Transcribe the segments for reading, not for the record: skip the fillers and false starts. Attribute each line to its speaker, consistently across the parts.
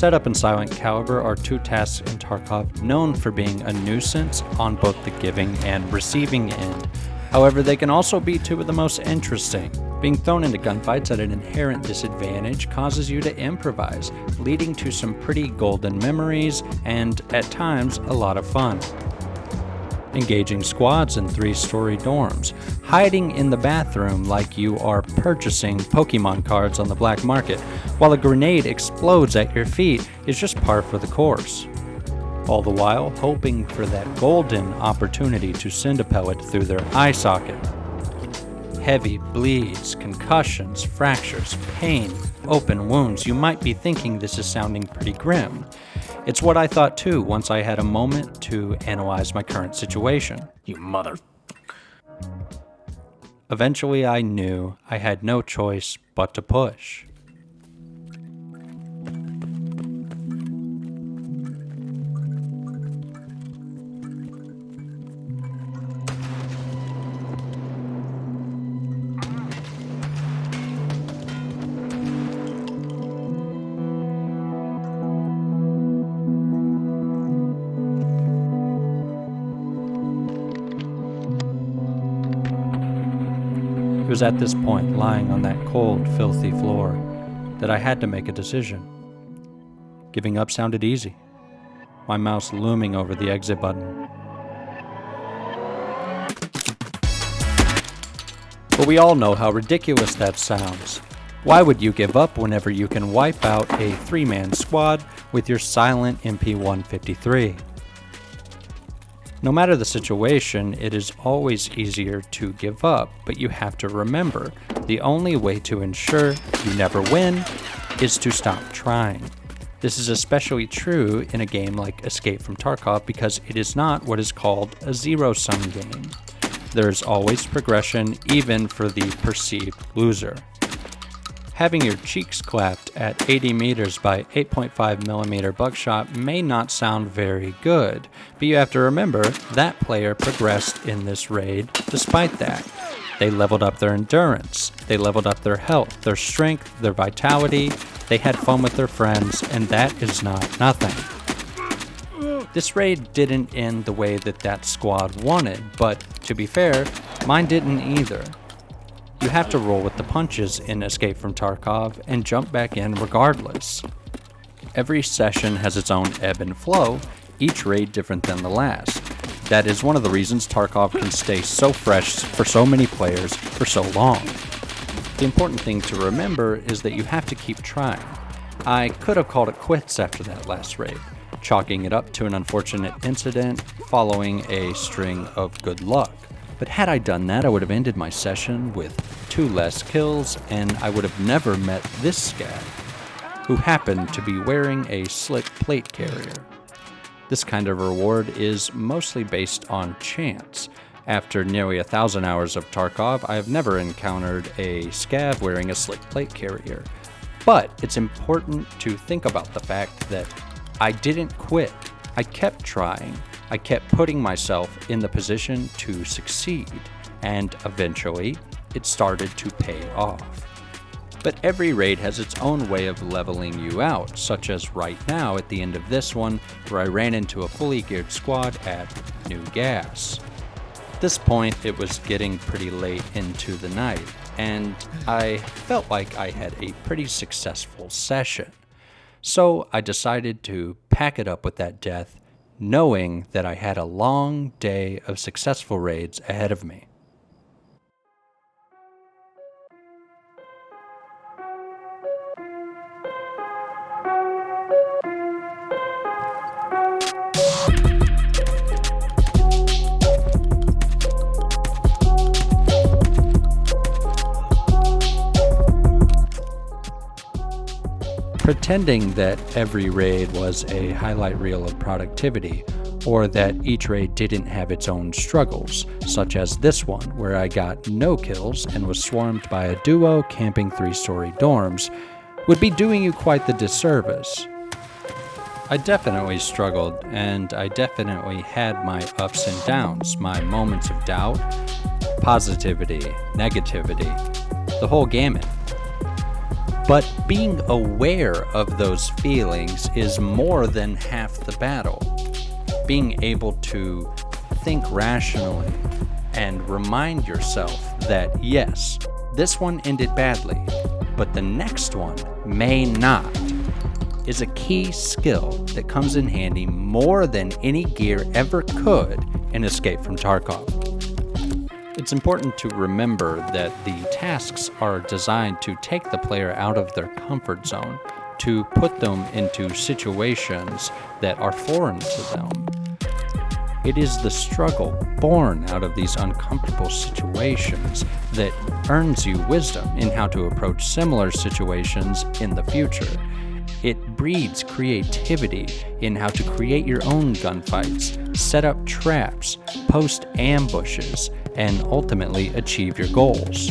Speaker 1: Setup and Silent Caliber are two tasks in Tarkov known for being a nuisance on both the giving and receiving end. However, they can also be two of the most interesting. Being thrown into gunfights at an inherent disadvantage causes you to improvise, leading to some pretty golden memories and, at times, a lot of fun. Engaging squads in 3-story dorms, hiding in the bathroom like you are purchasing Pokemon cards on the black market, while a grenade explodes at your feet is just par for the course. All the while hoping for that golden opportunity to send a pellet through their eye socket. Heavy bleeds, concussions, fractures, pain, open wounds. You might be thinking this is sounding pretty grim. It's what I thought too once I had a moment to analyze my current situation.
Speaker 2: You mother...
Speaker 1: Eventually I knew I had no choice but to push. It was at this point, lying on that cold, filthy floor, that I had to make a decision. Giving up sounded easy, my mouse looming over the exit button. But we all know how ridiculous that sounds. Why would you give up whenever you can wipe out a 3-man squad with your silent MP153? No matter the situation, it is always easier to give up, but you have to remember, the only way to ensure you never win is to stop trying. This is especially true in a game like Escape from Tarkov because it is not what is called a zero-sum game. There's always progression, even for the perceived loser. Having your cheeks clapped at 80 meters by 8.5mm buckshot may not sound very good, but you have to remember that player progressed in this raid despite that. They leveled up their endurance, they leveled up their health, their strength, their vitality, they had fun with their friends, and that is not nothing. This raid didn't end the way that squad wanted, but to be fair, mine didn't either. You have to roll with the punches in Escape from Tarkov and jump back in regardless. Every session has its own ebb and flow, each raid different than the last. That is one of the reasons Tarkov can stay so fresh for so many players for so long. The important thing to remember is that you have to keep trying. I could have called it quits after that last raid, chalking it up to an unfortunate incident following a string of good luck. But had I done that, I would have ended my session with 2 less kills, and I would have never met this scav, who happened to be wearing a slick plate carrier. This kind of reward is mostly based on chance. After nearly 1,000 hours of Tarkov, I have never encountered a scav wearing a slick plate carrier. But it's important to think about the fact that I didn't quit. I kept trying. I kept putting myself in the position to succeed, and eventually, it started to pay off. But every raid has its own way of leveling you out, such as right now at the end of this one, where I ran into a fully geared squad at New Gas. At this point, it was getting pretty late into the night, and I felt like I had a pretty successful session. So I decided to pack it up with that death, knowing that I had a long day of successful raids ahead of me. Pretending that every raid was a highlight reel of productivity, or that each raid didn't have its own struggles, such as this one where I got no kills and was swarmed by a duo camping 3-story dorms, would be doing you quite the disservice. I definitely struggled, and I definitely had my ups and downs, my moments of doubt, positivity, negativity, the whole gamut. But being aware of those feelings is more than half the battle. Being able to think rationally and remind yourself that yes, this one ended badly, but the next one may not, is a key skill that comes in handy more than any gear ever could in Escape from Tarkov. It's important to remember that the tasks are designed to take the player out of their comfort zone, to put them into situations that are foreign to them. It is the struggle born out of these uncomfortable situations that earns you wisdom in how to approach similar situations in the future. It breeds creativity in how to create your own gunfights, set up traps, post ambushes, and ultimately achieve your goals.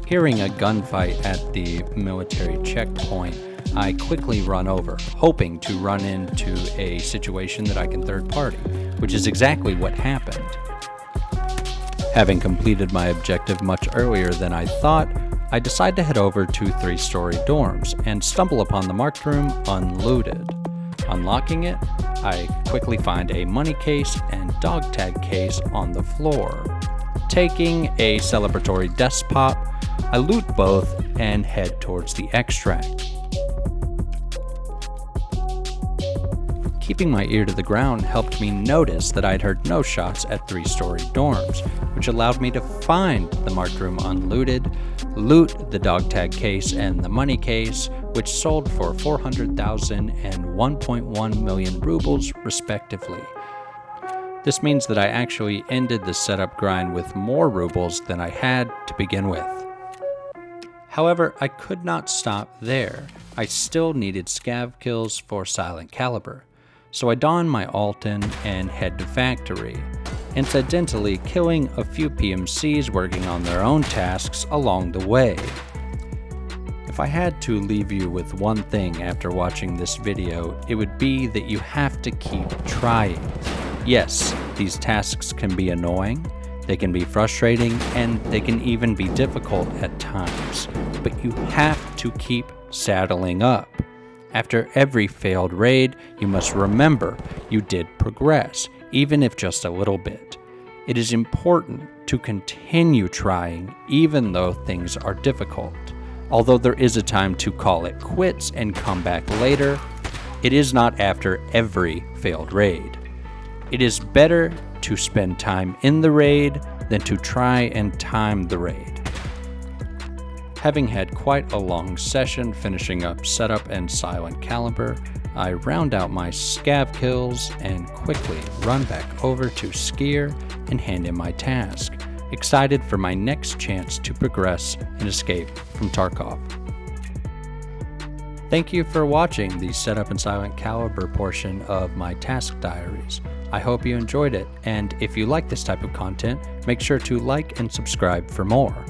Speaker 1: Hearing a gunfight at the military checkpoint, I quickly run over, hoping to run into a situation that I can third party, which is exactly what happened. Having completed my objective much earlier than I thought, I decide to head over to 3-story dorms and stumble upon the marked room unlooted. Unlocking it, I quickly find a money case and dog tag case on the floor. Taking a celebratory desk pop, I loot both and head towards the extract. Keeping my ear to the ground helped me notice that I'd heard no shots at 3-story dorms, which allowed me to find the marked room unlooted, loot the dog tag case and the money case, which sold for 400,000 and 1.1 million rubles respectively. This means that I actually ended the setup grind with more rubles than I had to begin with. However, I could not stop there. I still needed scav kills for Silent Caliber. So I don my Alton and head to factory, incidentally killing a few PMCs working on their own tasks along the way. If I had to leave you with one thing after watching this video, it would be that you have to keep trying. Yes, these tasks can be annoying, they can be frustrating, and they can even be difficult at times, but you have to keep saddling up. After every failed raid, you must remember you did progress, even if just a little bit. It is important to continue trying even though things are difficult. Although there is a time to call it quits and come back later, it is not after every failed raid. It is better to spend time in the raid than to try and time the raid. Having had quite a long session finishing up setup and Silent Caliber, I round out my scav kills and quickly run back over to Skier and hand in my task, excited for my next chance to progress and escape from Tarkov. Thank you for watching the setup and Silent Caliber portion of my task diaries. I hope you enjoyed it, and if you like this type of content, make sure to like and subscribe for more.